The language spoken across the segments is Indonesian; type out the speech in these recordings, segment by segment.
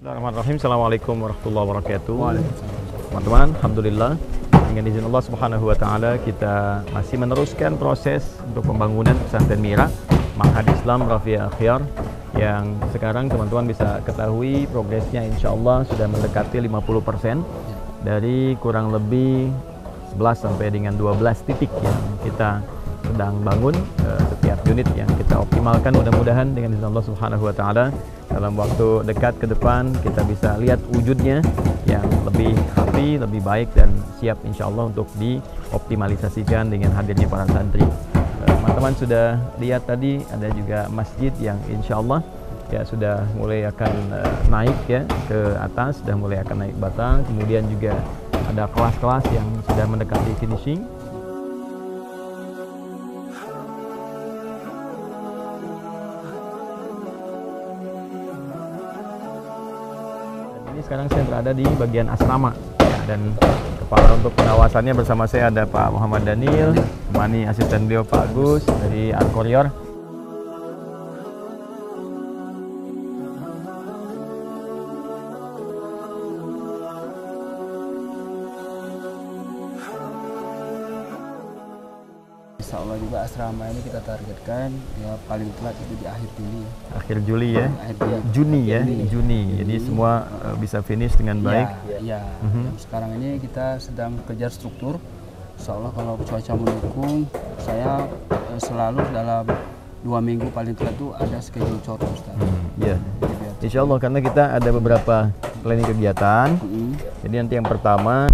Bismillahirrahmanirrahim. Assalamualaikum warahmatullahi wabarakatuh. Teman-teman, alhamdulillah dengan izin Allah Subhanahu wa taala kita masih meneruskan proses untuk pembangunan pesantren Mira Ma'had Islam Rafiah Akhyar yang sekarang teman-teman bisa ketahui progresnya insyaallah sudah mendekati 50% dari kurang lebih 11 sampai dengan 12 titik yang kita sedang bangun. Setiap unit yang kita optimalkan mudah-mudahan dengan izin Allah Subhanahu wa taala dalam waktu dekat ke depan kita bisa lihat wujudnya yang lebih rapi, lebih baik dan siap insyaallah untuk dioptimalisasikan dengan hadirnya para santri. Teman-teman sudah lihat tadi ada juga masjid yang insyaallah ya sudah mulai akan naik ya ke atas, sudah mulai akan naik batang. Kemudian juga ada kelas-kelas yang sudah mendekati finishing. Ini sekarang saya berada di bagian asrama ya, dan kepala untuk pengawasannya bersama saya ada Pak Muhammad Daniel, temani asisten beliau Pak Agus dari Al-Courier. Insya Allah juga asrama ini kita targetkan ya paling telat itu di akhir Juli. Akhir Juli ya, Juni ya, Juni. Jadi semua bisa finish dengan baik. Ya. Sekarang ini kita sedang kejar struktur. Insya Allah kalau cuaca mendukung, saya selalu dalam 2 minggu paling telat itu ada schedule cor Ustaz. Ya. Insya Allah karena kita ada beberapa planning kegiatan. Jadi nanti yang pertama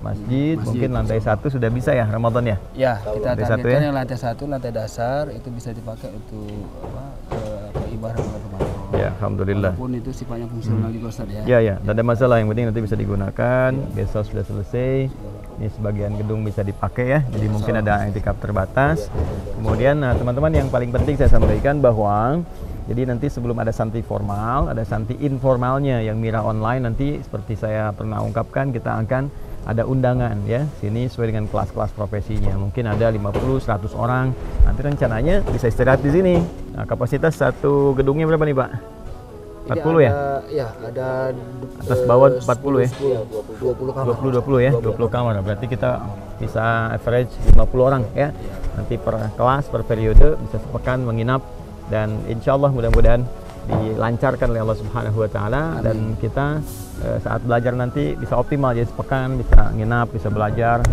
Masjid, mungkin lantai 1 sudah bisa ya Ramadan ya? Ya, kita targetkan ya? yang lantai 1, lantai dasar itu bisa dipakai untuk ibadah bulan Ramadan. Ya, alhamdulillah. Walaupun itu sifatnya fungsional juga Ustaz ya. Ya, tidak ada masalah, yang penting nanti bisa digunakan. Besok sudah selesai. Ini sebagian gedung bisa dipakai ya. Jadi mungkin ada i'tikaf terbatas. Kemudian teman-teman yang paling penting saya sampaikan bahwa jadi nanti sebelum ada santri formal, ada santri informalnya yang Mira online nanti seperti saya pernah ungkapkan kita akan ada undangan ya, sini sesuai dengan kelas-kelas profesinya. Mungkin ada 50-100 orang. Nanti rencananya bisa istirahat di sini. Nah, kapasitas satu gedungnya berapa nih, Pak? 40 ya? Ya, ada atas bawah 40 ya? 20 kamar. 20 ya, 20 kamar. Berarti kita bisa average 50 orang ya. Nanti per kelas, per periode bisa sepekan menginap dan insya Allah mudah-mudahan dilancarkan oleh Allah Subhanahu wa taala dan kita saat belajar nanti bisa optimal, jadi sepekan bisa nginap, bisa belajar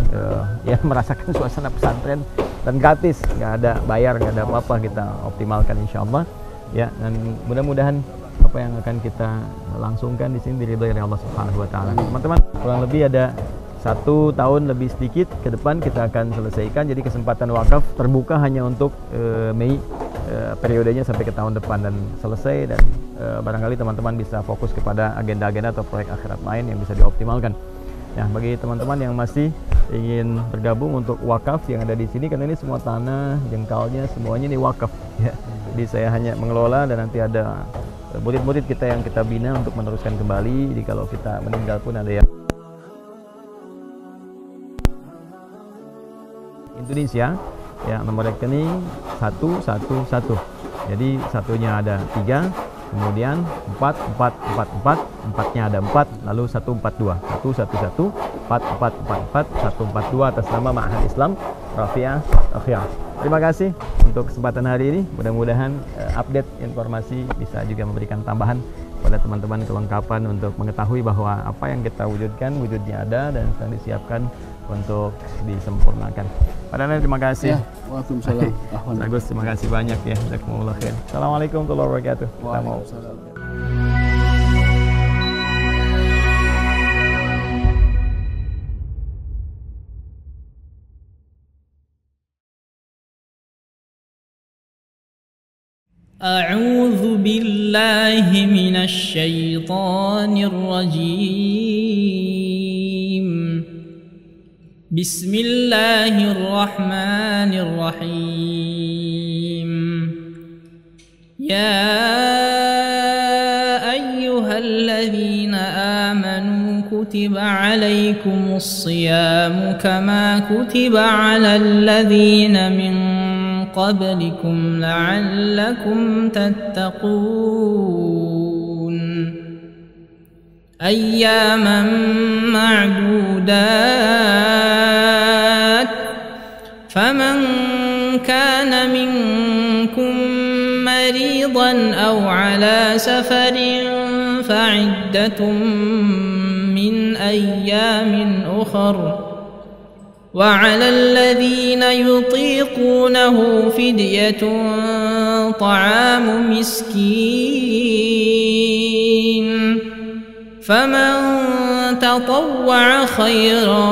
ya merasakan suasana pesantren dan gratis, nggak ada bayar, nggak ada apa-apa, kita optimalkan insya Allah ya. Dan mudah-mudahan apa yang akan kita langsungkan di sini diridhoi oleh Allah Subhanahu wa taala. Teman-teman, kurang lebih ada 1 tahun lebih sedikit ke depan kita akan selesaikan. Jadi kesempatan wakaf terbuka hanya untuk Mei periodenya sampai ke tahun depan dan selesai, dan barangkali teman-teman bisa fokus kepada agenda-agenda atau proyek akhirat lain yang bisa dioptimalkan. Nah, bagi teman-teman yang masih ingin bergabung untuk wakaf yang ada di sini, karena ini semua tanah jengkalnya semuanya ini wakaf ya. Jadi saya hanya mengelola dan nanti ada murid-murid kita yang kita bina untuk meneruskan kembali. Jadi kalau kita meninggal pun ada yang Indonesia ya, nomor rekening 111. Jadi satunya ada 3, kemudian 4 4nya ada 4, lalu 142 111 4444 142 atas nama Ma'had Islam Rafiah Akhyar. Terima kasih untuk kesempatan hari ini. Mudah-mudahan update informasi bisa juga memberikan tambahan pada teman-teman kelengkapan untuk mengetahui bahwa apa yang kita wujudkan wujudnya ada dan sedang disiapkan untuk disempurnakan. Pak Daniel, terima kasih. Ya, waalaikumsalam. Bagus, terima kasih banyak ya. Jazakumullah khair. Assalamualaikum warahmatullahi wabarakatuh. Waalaikumsalam. أعوذ بالله من الشيطان الرجيم بسم الله الرحمن الرحيم يا أيها الذين آمنوا كتب عليكم الصيام كما كتب على الذين من قبلكم لعلكم تتقون أياما معدودات فمن كان منكم مريضا أو على سفر فعدة من أيام أخر وعلى الذين يطيقونه فدية طعام مسكين فمن تطوع خيرا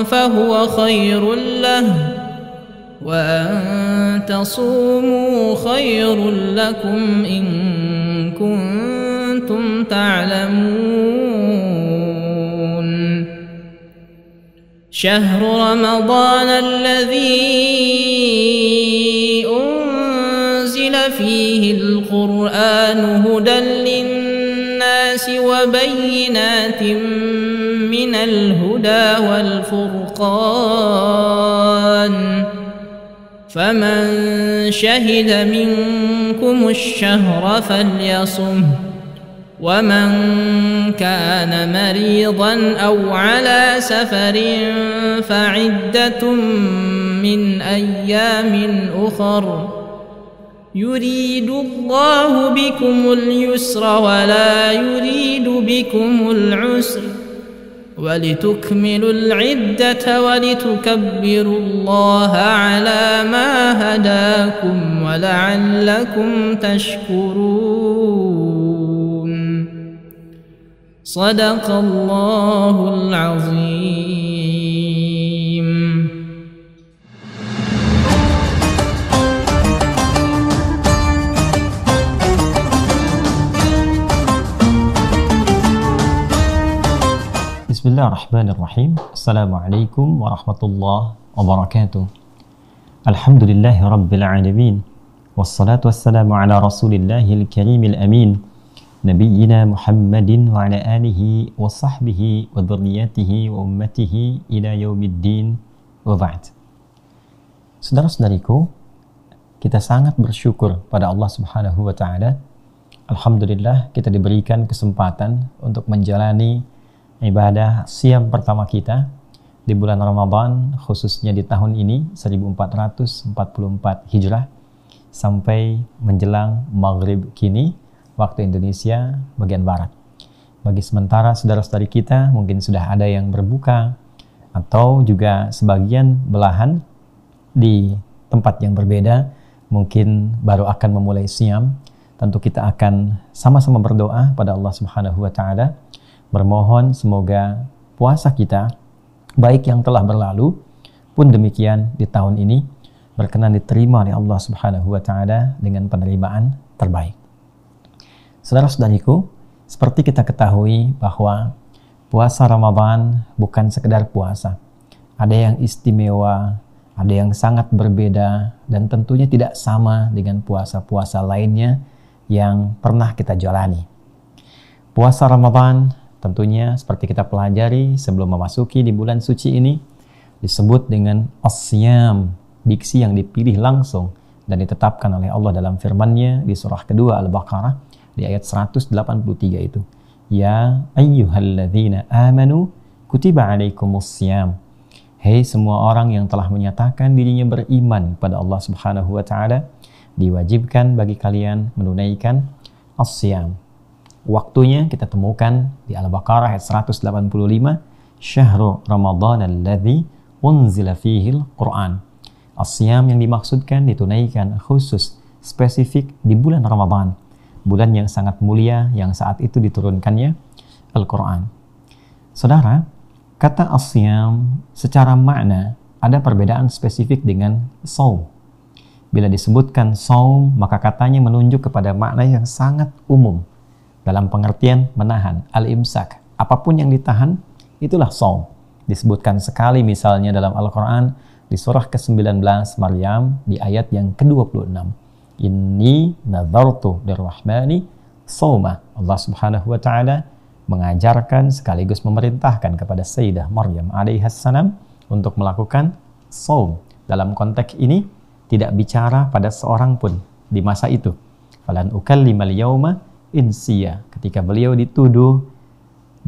فهو خير له وأن تصوموا خير لكم إن كنتم تعلمون شهر رمضان الذي أنزل فيه القرآن هدى للناس وبينات من الهدى والفرقان فمن شهد منكم الشهر فليصمه ومن كان مريضا أو على سفر فعدة من أيام أخر يريد الله بكم اليسر ولا يريد بكم العسر ولتكملوا العدة ولتكبروا الله على ما هداكم ولعلكم تشكرون صدق الله العظيم. Bismillahirrahmanirrahim. Assalamualaikum warahmatullahi wabarakatuh. Alhamdulillahi rabbil alamin. Wassalatu wassalamu ala rasulillahil karimil amin. Nabiyyina Muhammadin wa ala alihi wa sahbihi wa dhurriyyatihi wa ummatihi ila yaumiddin wa ba'd. Saudara-saudariku, kita sangat bersyukur pada Allah Subhanahu wa taala. Alhamdulillah kita diberikan kesempatan untuk menjalani ibadah siam pertama kita di bulan Ramadan, khususnya di tahun ini 1444 Hijrah sampai menjelang maghrib kini waktu Indonesia bagian barat. Bagi sementara saudara-saudari kita mungkin sudah ada yang berbuka atau juga sebagian belahan di tempat yang berbeda mungkin baru akan memulai siam. Tentu kita akan sama-sama berdoa pada Allah Subhanahu wa taala, bermohon semoga puasa kita baik yang telah berlalu pun demikian di tahun ini berkenan diterima oleh Allah Subhanahu wa taala dengan penerimaan terbaik. Saudara-saudariku, seperti kita ketahui bahwa puasa Ramadan bukan sekedar puasa. Ada yang istimewa, ada yang sangat berbeda dan tentunya tidak sama dengan puasa-puasa lainnya yang pernah kita jalani. Puasa Ramadan tentunya seperti kita pelajari sebelum memasuki di bulan suci ini disebut dengan as-siyam, diksi yang dipilih langsung dan ditetapkan oleh Allah dalam firman-Nya di surah kedua Al-Baqarah di ayat 183 itu. Ya ayyuhalladzina amanu kutiba alaikumus-siyam. Hei semua orang yang telah menyatakan dirinya beriman pada Allah Subhanahu wa taala, diwajibkan bagi kalian menunaikan as-siyam. Waktunya kita temukan di Al-Baqarah ayat 185, Syahrul Ramadan alladzi unzila fihil Qur'an. As-siyam yang dimaksudkan ditunaikan khusus spesifik di bulan Ramadan, bulan yang sangat mulia yang saat itu diturunkannya Al-Qur'an. Saudara, kata as-siyam secara makna ada perbedaan spesifik dengan shaum. Bila disebutkan shaum, maka katanya menunjuk kepada makna yang sangat umum dalam pengertian menahan, al-imsak. Apapun yang ditahan, itulah shaum. Disebutkan sekali misalnya dalam Al-Quran di surah ke-19 Maryam di ayat yang ke-26. Inni nadhartu lirrahmani shauma. Allah Subhanahu wa taala mengajarkan sekaligus memerintahkan kepada Sayyidah Maryam alaihissalam untuk melakukan shaum. Dalam konteks ini tidak bicara pada seorang pun di masa itu. Falan ukallimal yauma insiya, ketika beliau dituduh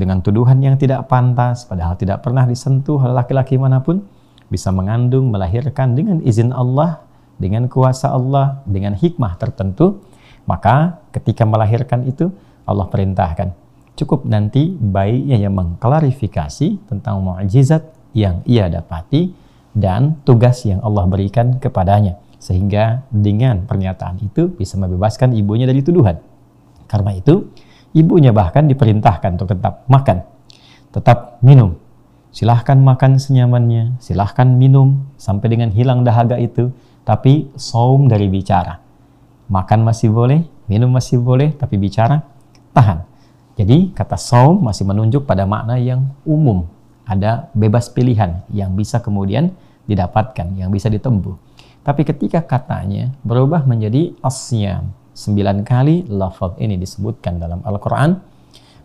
dengan tuduhan yang tidak pantas, padahal tidak pernah disentuh oleh laki-laki manapun, bisa mengandung, melahirkan dengan izin Allah, dengan kuasa Allah, dengan hikmah tertentu, maka ketika melahirkan itu, Allah perintahkan, cukup nanti bayinya yang mengklarifikasi tentang mukjizat yang ia dapati dan tugas yang Allah berikan kepadanya. Sehingga dengan pernyataan itu bisa membebaskan ibunya dari tuduhan. Karena itu, ibunya bahkan diperintahkan untuk tetap makan, tetap minum. Silahkan makan senyamannya, silahkan minum sampai dengan hilang dahaga itu, tapi shaum dari bicara. Makan masih boleh, minum masih boleh, tapi bicara tahan. Jadi kata shaum masih menunjuk pada makna yang umum. Ada bebas pilihan yang bisa kemudian didapatkan, yang bisa ditempuh. Tapi ketika katanya berubah menjadi as-siyam, 9 kali lafaz ini disebutkan dalam Al-Quran,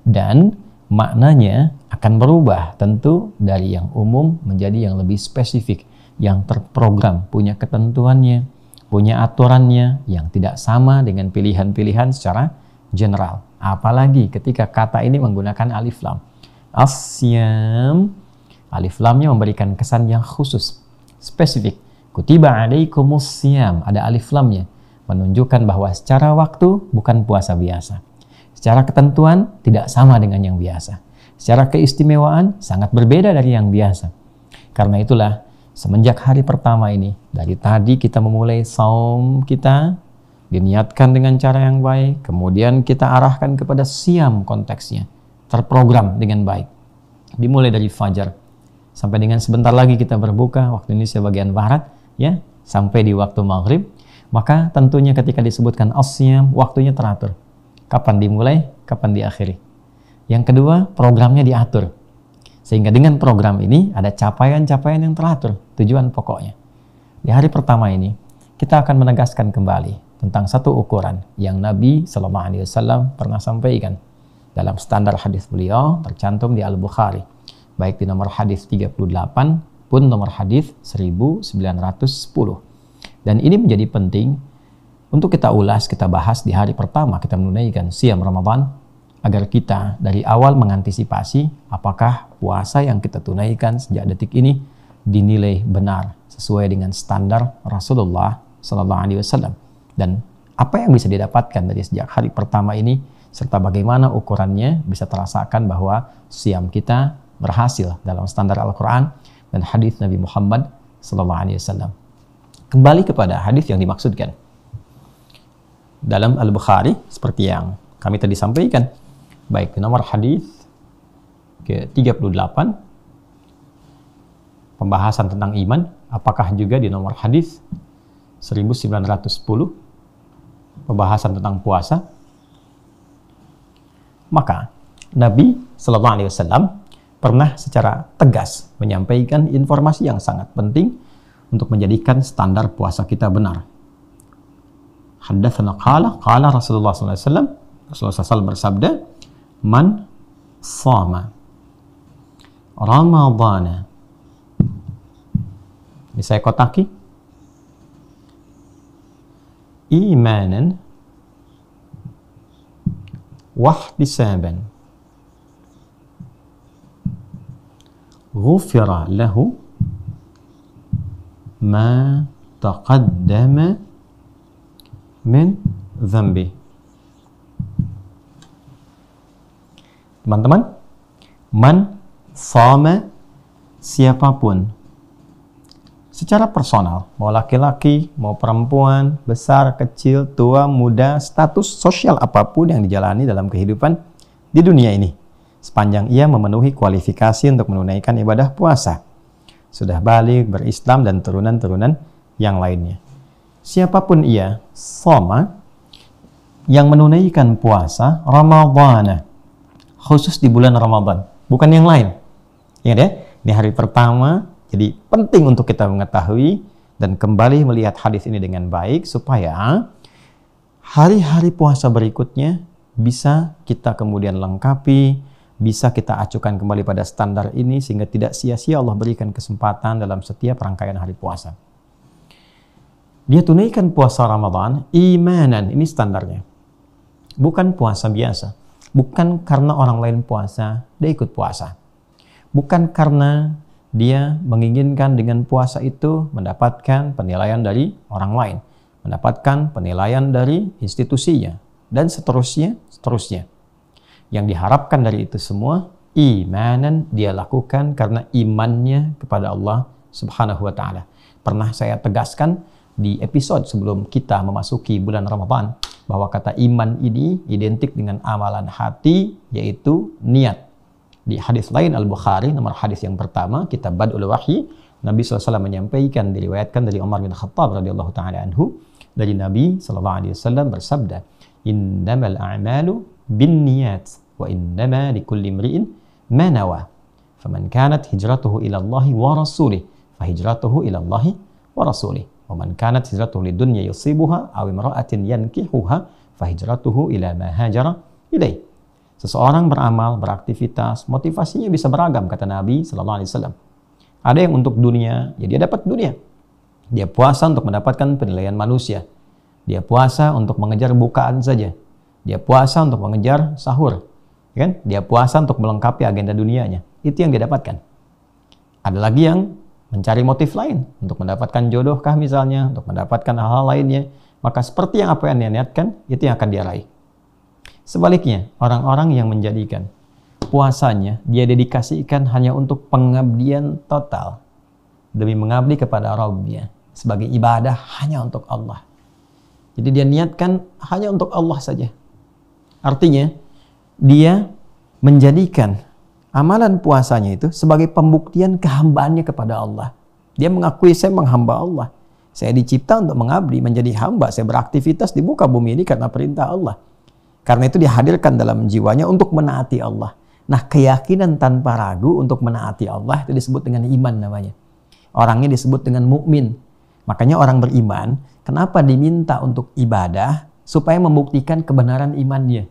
dan maknanya akan berubah tentu dari yang umum menjadi yang lebih spesifik, yang terprogram, punya ketentuannya, punya aturannya yang tidak sama dengan pilihan-pilihan secara general. Apalagi ketika kata ini menggunakan alif lam. As-siyam, alif lamnya memberikan kesan yang khusus, spesifik. Kutiba alaikumus siyam, ada alif lamnya, menunjukkan bahwa secara waktu bukan puasa biasa. Secara ketentuan tidak sama dengan yang biasa. Secara keistimewaan sangat berbeda dari yang biasa. Karena itulah semenjak hari pertama ini, dari tadi kita memulai saum kita, diniatkan dengan cara yang baik, kemudian kita arahkan kepada siyam konteksnya, terprogram dengan baik. Dimulai dari fajar sampai dengan sebentar lagi kita berbuka, waktu Indonesia bagian barat, ya, sampai di waktu maghrib. Maka tentunya ketika disebutkan as-siyam, waktunya teratur. Kapan dimulai, kapan diakhiri. Yang kedua, programnya diatur. Sehingga dengan program ini ada capaian-capaian yang teratur, tujuan pokoknya. Di hari pertama ini, kita akan menegaskan kembali tentang satu ukuran yang Nabi SAW pernah sampaikan dalam standar hadis beliau, tercantum di Al-Bukhari, baik di nomor hadis 38 pun nomor hadis 1910. Dan ini menjadi penting untuk kita ulas, kita bahas di hari pertama kita menunaikan siyam Ramadan, agar kita dari awal mengantisipasi apakah puasa yang kita tunaikan sejak detik ini dinilai benar sesuai dengan standar Rasulullah SAW, dan apa yang bisa didapatkan dari sejak hari pertama ini, serta bagaimana ukurannya bisa terasakan bahwa siyam kita berhasil dalam standar Al-Quran dan hadis Nabi Muhammad SAW. Kembali kepada hadis yang dimaksudkan dalam Al-Bukhari, seperti yang kami tadi sampaikan, baik di nomor hadis ke-38 pembahasan tentang iman, apakah juga di nomor hadis 1910 pembahasan tentang puasa. Maka Nabi SAW pernah secara tegas menyampaikan informasi yang sangat penting untuk menjadikan standar puasa kita benar. Haddatsana qala Rasulullah SAW, Rasulullah SAW bersabda, man shama Ramadana. Ini saya kotaki, imanan wahtisaban ghufira lahu ma taqaddama min dhanbi. Teman-teman, man shama, siapapun secara personal, mau laki-laki, mau perempuan, besar, kecil, tua, muda, status sosial apapun yang dijalani dalam kehidupan di dunia ini, sepanjang ia memenuhi kualifikasi untuk menunaikan ibadah puasa, sudah balik, berislam, dan turunan-turunan yang lainnya. Siapapun ia, shoma, yang menunaikan puasa Ramadhan, khusus di bulan Ramadan, bukan yang lain. Ingat ya, ini hari pertama, jadi penting untuk kita mengetahui dan kembali melihat hadis ini dengan baik, supaya hari-hari puasa berikutnya bisa kita kemudian lengkapi, bisa kita acukan kembali pada standar ini, sehingga tidak sia-sia Allah berikan kesempatan dalam setiap rangkaian hari puasa. Dia tunaikan puasa Ramadan imanan, ini standarnya. Bukan puasa biasa. Bukan karena orang lain puasa, dia ikut puasa. Bukan karena dia menginginkan dengan puasa itu mendapatkan penilaian dari orang lain, mendapatkan penilaian dari institusinya, dan seterusnya. Yang diharapkan dari itu semua, imanan, dia lakukan karena imannya kepada Allah Subhanahu wa Ta'ala. Pernah saya tegaskan di episode sebelum kita memasuki bulan Ramadan bahwa kata iman ini identik dengan amalan hati, yaitu niat. Di hadis lain Al-Bukhari, nomor hadis yang pertama, kitab Bad'ul Wahyi, Nabi SAW menyampaikan, diriwayatkan dari Umar bin Khattab radhiyallahu ta'ala anhu, dari Nabi SAW bersabda, innamal a'malu bin niyat wa innama likulli imri'in ma nawa. Faman kanat hijratuhu ila Allahi wa rasulih, fahijratuhu ila Allahi wa rasulih. Wa man kanat hijratuhu lidunya yusibuha aw imra'atin yankihuha, fahijratuhu ila ma hajara ilaih. Seseorang beramal, beraktivitas, motivasinya bisa beragam, kata Nabi SAW. Ada yang untuk dunia, ya dia dapat dunia. Dia puasa untuk mendapatkan penilaian manusia. Dia puasa untuk mengejar bukaan saja. Dia puasa untuk mengejar sahur. Kan? Dia puasa untuk melengkapi agenda dunianya. Itu yang dia dapatkan. Ada lagi yang mencari motif lain, untuk mendapatkan jodohkah misalnya, untuk mendapatkan hal-hal lainnya. Maka seperti yang apa yang dia niatkan, itu yang akan dia raih. Sebaliknya, orang-orang yang menjadikan puasanya dia dedikasikan hanya untuk pengabdian total, demi mengabdi kepada Rabbnya, sebagai ibadah hanya untuk Allah. Jadi dia niatkan hanya untuk Allah saja. Artinya, dia menjadikan amalan puasanya itu sebagai pembuktian kehambaannya kepada Allah. Dia mengakui, saya menghamba Allah. Saya dicipta untuk mengabdi, menjadi hamba. Saya beraktivitas di muka bumi ini karena perintah Allah. Karena itu dihadirkan dalam jiwanya untuk menaati Allah. Nah, keyakinan tanpa ragu untuk menaati Allah itu disebut dengan iman namanya. Orangnya disebut dengan mukmin. Makanya orang beriman, kenapa diminta untuk ibadah? Supaya membuktikan kebenaran imannya.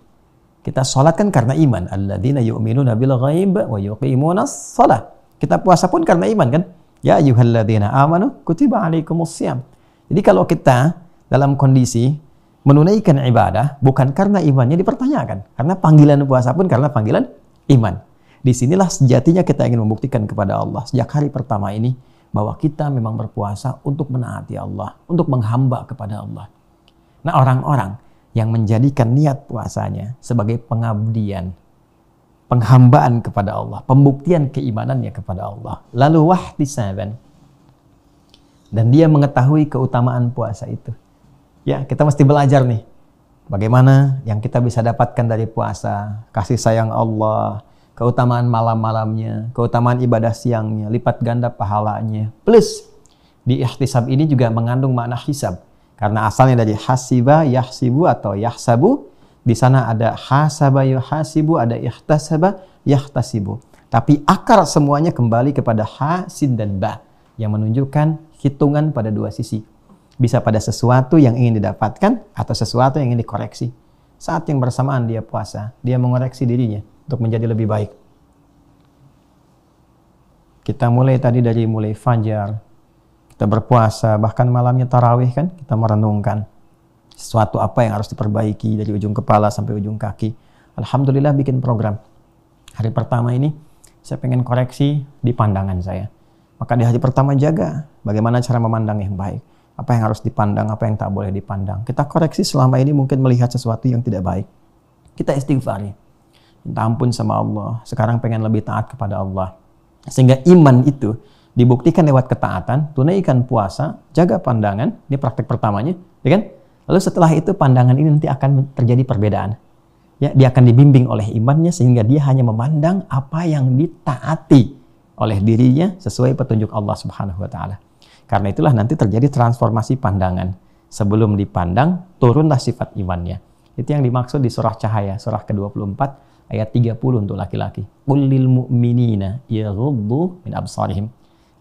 Kita sholat kan karena iman. Alladzina yu'minuna bil ghaib wa yuqimunas shalah. Kita puasa pun karena iman kan? Ya ayyuhalladzina amanu kutiba alaikumussyam. Jadi kalau kita dalam kondisi menunaikan ibadah bukan karena imannya dipertanyakan. Karena panggilan puasa pun karena panggilan iman. Disinilah sejatinya kita ingin membuktikan kepada Allah sejak hari pertama ini bahwa kita memang berpuasa untuk menaati Allah, untuk menghamba kepada Allah. Nah, orang-orang yang menjadikan niat puasanya sebagai pengabdian, penghambaan kepada Allah, pembuktian keimanannya kepada Allah, lalu wahtisaban, dan dia mengetahui keutamaan puasa itu. Ya, kita mesti belajar nih, bagaimana yang kita bisa dapatkan dari puasa, kasih sayang Allah, keutamaan malam-malamnya, keutamaan ibadah siangnya, lipat ganda pahalanya. Plus, di ihtisab ini juga mengandung makna hisab. Karena asalnya dari hasiba, yahsibu atau yahsabu. Di sana ada hasaba, yuhasibu, ada ihtasaba, yahtasibu. Tapi akar semuanya kembali kepada ha, sin, dan ba. Yang menunjukkan hitungan pada dua sisi. Bisa pada sesuatu yang ingin didapatkan atau sesuatu yang ingin dikoreksi. Saat yang bersamaan dia puasa, dia mengoreksi dirinya untuk menjadi lebih baik. Kita mulai tadi dari mulai fajar, kita berpuasa, bahkan malamnya tarawih kan, kita merenungkan sesuatu apa yang harus diperbaiki dari ujung kepala sampai ujung kaki. Alhamdulillah bikin program. Hari pertama ini saya pengen koreksi di pandangan saya. Maka di hari pertama jaga bagaimana cara memandang yang baik. Apa yang harus dipandang, apa yang tak boleh dipandang. Kita koreksi selama ini mungkin melihat sesuatu yang tidak baik. Kita istighfari. Minta ampun sama Allah. Sekarang pengen lebih taat kepada Allah. Sehingga iman itu dibuktikan lewat ketaatan, tunaikan puasa, jaga pandangan. Ini praktek pertamanya, ya kan? Lalu setelah itu pandangan ini nanti akan terjadi perbedaan. Ya, dia akan dibimbing oleh imannya sehingga dia hanya memandang apa yang ditaati oleh dirinya sesuai petunjuk Allah Subhanahu wa taala. Karena itulah nanti terjadi transformasi pandangan. Sebelum dipandang, turunlah sifat imannya. Itu yang dimaksud di surah Cahaya, surah ke-24 ayat 30 untuk laki-laki. Qul lil mu'minina yaghuddu min absarihim.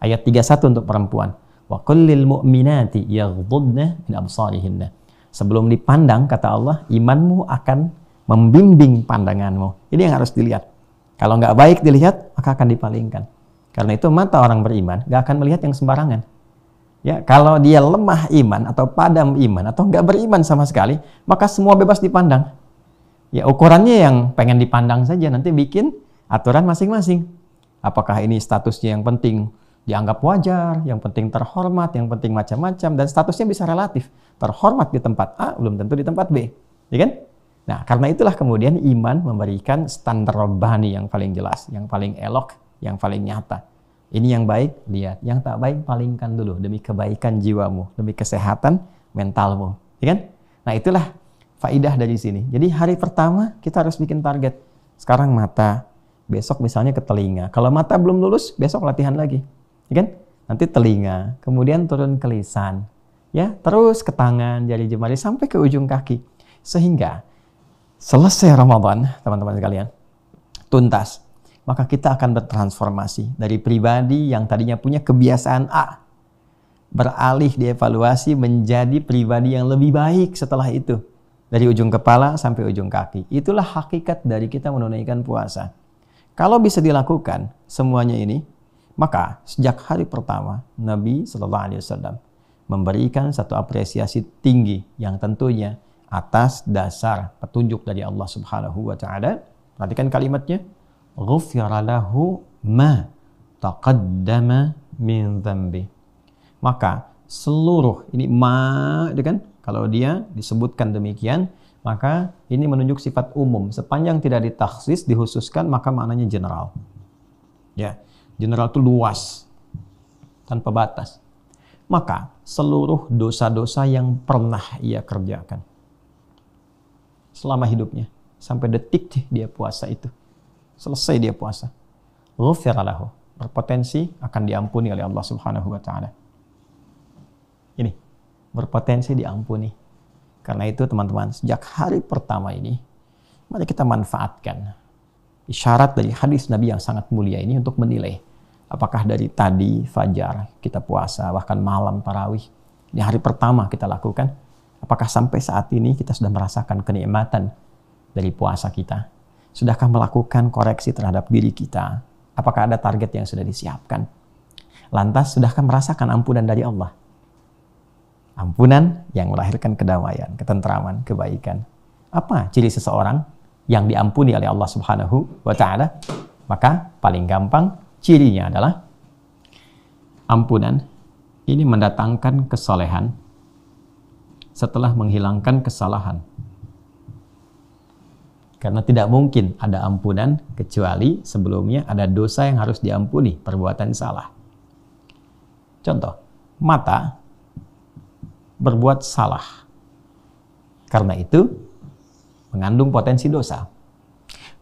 Ayat 31 untuk perempuan. Wa qul lil mu'minati yaghuddna min absarihinna. Sebelum dipandang, kata Allah, imanmu akan membimbing pandanganmu. Ini yang harus dilihat. Kalau nggak baik dilihat, maka akan dipalingkan. Karena itu mata orang beriman nggak akan melihat yang sembarangan. Ya, kalau dia lemah iman atau padam iman atau nggak beriman sama sekali, maka semua bebas dipandang. Ya ukurannya yang pengen dipandang saja, nanti bikin aturan masing-masing. Apakah ini statusnya yang penting dianggap wajar, yang penting terhormat, yang penting macam-macam, dan statusnya bisa relatif. Terhormat di tempat A belum tentu di tempat B, ya kan? Nah, karena itulah kemudian iman memberikan standar robbani yang paling jelas, yang paling elok, yang paling nyata. Ini yang baik, lihat. Yang tak baik, palingkan dulu demi kebaikan jiwamu, demi kesehatan mentalmu, ya kan? Nah, itulah faidah dari sini. Jadi hari pertama kita harus bikin target. Sekarang mata, besok misalnya ke telinga. Kalau mata belum lulus, besok latihan lagi, ya kan? Nanti telinga, kemudian turun ke lisan, ya, terus ke tangan, jari jemari sampai ke ujung kaki. Sehingga selesai Ramadan, teman-teman sekalian, tuntas, maka kita akan bertransformasi dari pribadi yang tadinya punya kebiasaan A, beralih dievaluasi menjadi pribadi yang lebih baik setelah itu. Dari ujung kepala sampai ujung kaki. Itulah hakikat dari kita menunaikan puasa. Kalau bisa dilakukan semuanya ini, maka sejak hari pertama Nabi SAW memberikan satu apresiasi tinggi yang tentunya atas dasar petunjuk dari Allah Subhanahu wa taala. Perhatikan kalimatnya, ghufira lahu ma taqaddama min dzambi. Maka seluruh ini itu kan, kalau dia disebutkan demikian, maka ini menunjuk sifat umum. Sepanjang tidak ditakhsis, dikhususkan, maka maknanya general. Ya, general itu luas, tanpa batas. Maka seluruh dosa-dosa yang pernah ia kerjakan selama hidupnya, sampai detik dia puasa itu, selesai dia puasa, ghufira lahu, berpotensi akan diampuni oleh Allah Subhanahu wa taala. Ini berpotensi diampuni. Karena itu teman-teman, sejak hari pertama ini, mari kita manfaatkan isyarat dari hadis Nabi yang sangat mulia ini untuk menilai apakah dari tadi fajar kita puasa, bahkan malam tarawih, di hari pertama kita lakukan, apakah sampai saat ini kita sudah merasakan kenikmatan dari puasa kita? Sudahkah melakukan koreksi terhadap diri kita? Apakah ada target yang sudah disiapkan? Lantas, sudahkah merasakan ampunan dari Allah? Ampunan yang melahirkan kedamaian, ketentraman, kebaikan. Apa ciri seseorang yang diampuni oleh Allah Subhanahu wa taala? Maka paling gampang cirinya adalah ampunan ini mendatangkan kesolehan setelah menghilangkan kesalahan. Karena tidak mungkin ada ampunan kecuali sebelumnya ada dosa yang harus diampuni, perbuatan salah. Contoh, mata berbuat salah. Karena itu mengandung potensi dosa.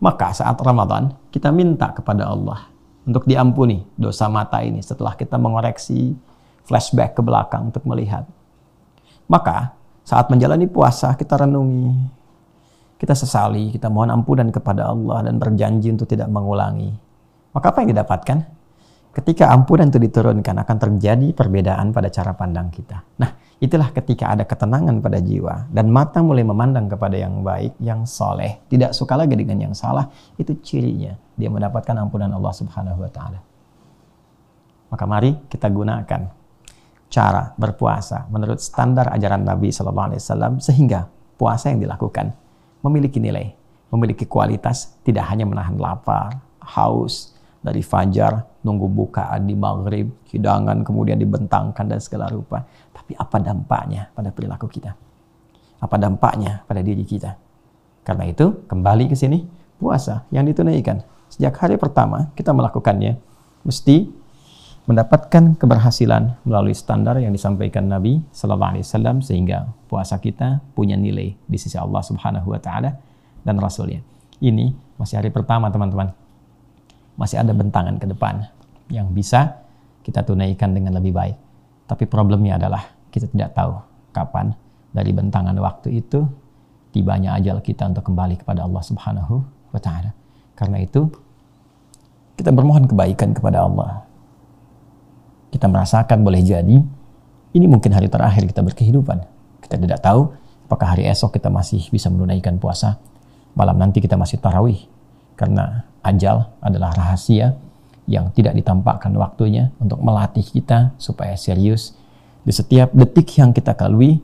Maka saat Ramadan kita minta kepada Allah untuk diampuni dosa mata ini setelah kita mengoreksi, flashback ke belakang untuk melihat. Maka saat menjalani puasa kita renungi, kita sesali, kita mohon ampunan kepada Allah dan berjanji untuk tidak mengulangi. Maka apa yang didapatkan? Ketika ampunan itu diturunkan akan terjadi perbedaan pada cara pandang kita. Nah, itulah ketika ada ketenangan pada jiwa dan mata mulai memandang kepada yang baik, yang soleh, tidak suka lagi dengan yang salah. Itu cirinya dia mendapatkan ampunan Allah Subhanahu wa taala. Maka mari kita gunakan cara berpuasa menurut standar ajaran Nabi SAW sehingga puasa yang dilakukan memiliki nilai, memiliki kualitas, tidak hanya menahan lapar, haus dari fajar, nunggu bukaan di maghrib, hidangan kemudian dibentangkan dan segala rupa. Tapi apa dampaknya pada perilaku kita? Apa dampaknya pada diri kita? Karena itu, kembali ke sini, puasa yang ditunaikan. Sejak hari pertama kita melakukannya, mesti mendapatkan keberhasilan melalui standar yang disampaikan Nabi SAW sehingga puasa kita punya nilai di sisi Allah Subhanahu wa taala dan Rasulnya. Ini masih hari pertama, teman-teman. Masih ada bentangan ke depan yang bisa kita tunaikan dengan lebih baik. Tapi problemnya adalah kita tidak tahu kapan dari bentangan waktu itu tibanya ajal kita untuk kembali kepada Allah Subhanahu wa taala. Karena itu kita bermohon kebaikan kepada Allah. Kita merasakan boleh jadi ini mungkin hari terakhir kita berkehidupan. Kita tidak tahu apakah hari esok kita masih bisa menunaikan puasa. Malam nanti kita masih tarawih. Karena ajal adalah rahasia yang tidak ditampakkan waktunya untuk melatih kita supaya serius di setiap detik yang kita lalui.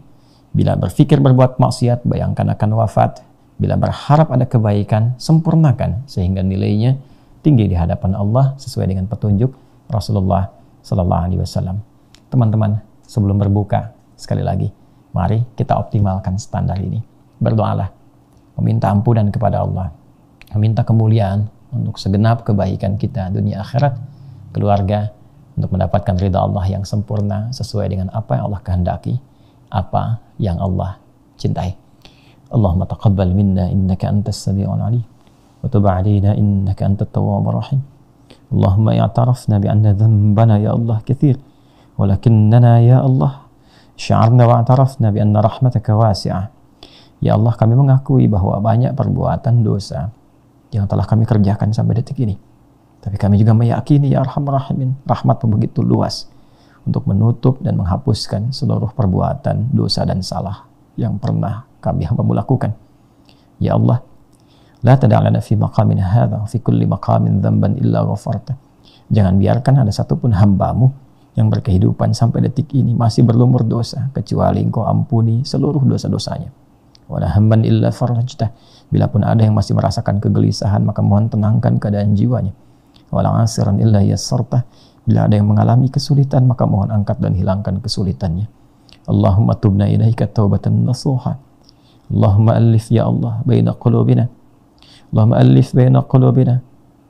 Bila berpikir berbuat maksiat, bayangkan akan wafat. Bila berharap ada kebaikan, sempurnakan sehingga nilainya tinggi di hadapan Allah sesuai dengan petunjuk Rasulullah Sallallahu Alaihi Wasallam. Teman-teman, sebelum berbuka, sekali lagi, mari kita optimalkan standar ini. Berdoalah, meminta ampunan kepada Allah, meminta kemuliaan untuk segenap kebaikan kita dunia akhirat, keluarga, untuk mendapatkan ridha Allah yang sempurna sesuai dengan apa yang Allah kehendaki, apa yang Allah cintai. Allahumma taqabbal minna innaka antas sami'ul alim wa tub 'alaina innaka antat tawwabur rahim. Allahumma i'tarafna bi anna dhanbana ya Allah katsir walakinnana ya Allah sya'arna wa i'tarafna bi anna rahmataka wasi'ah. Ya Allah, kami mengakui bahwa banyak perbuatan dosa yang telah kami kerjakan sampai detik ini. Tapi kami juga meyakini ya Arhamar Rahimin, rahmat-Mu begitu luas untuk menutup dan menghapuskan seluruh perbuatan dosa dan salah yang pernah kami hamba-Mu lakukan. Ya Allah, la tada'lana fi maqamina hadha fi kulli maqamin dhanban illa ghafarta. Jangan biarkan ada satupun hamba-Mu yang berkehidupan sampai detik ini masih berlumur dosa, kecuali Engkau ampuni seluruh dosa-dosanya. Wala hamban illa farajtah. Bila pun ada yang masih merasakan kegelisahan, maka mohon tenangkan keadaan jiwanya. Wala asiran illa yassartah. Bila ada yang mengalami kesulitan, maka mohon angkat dan hilangkan kesulitannya. Allahumma tubna ilaika taubatan nasuha. Allahumma alif ya Allah baina qulubina. Allahumma alif baina qulubina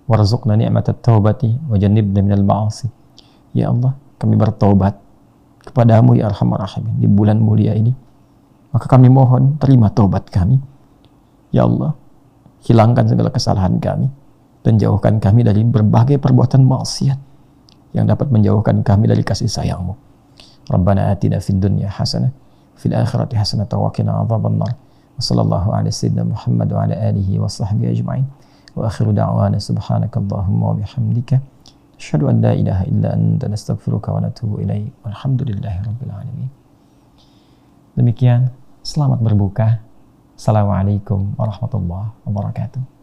warzuqna ni'matat taubati wa jannibna minal ma'asi. Ya Allah, kami bertaubat kepadamu ya Arhamar Rahimin di bulan mulia ini. Maka kami mohon terima taubat kami. Ya Allah, hilangkan segala kesalahan kami dan jauhkan kami dari berbagai perbuatan maksiat yang dapat menjauhkan kami dari kasih sayang-Mu. Rabbana atina fid dunya hasanah fil akhirati hasanah wa qina adzabannar. Wa sallallahu ala sayyidina Muhammad wa ala alihi wa sahbihi ajma'in. Wa akhiru da'wana subhanakallahumma wa bihamdika asyhadu an la ilaha illa anta nastaghfiruka wa natubu ilaik. Walhamdulillahirabbil alamin. Demikian, selamat berbuka. Assalamualaikum warahmatullahi wabarakatuh.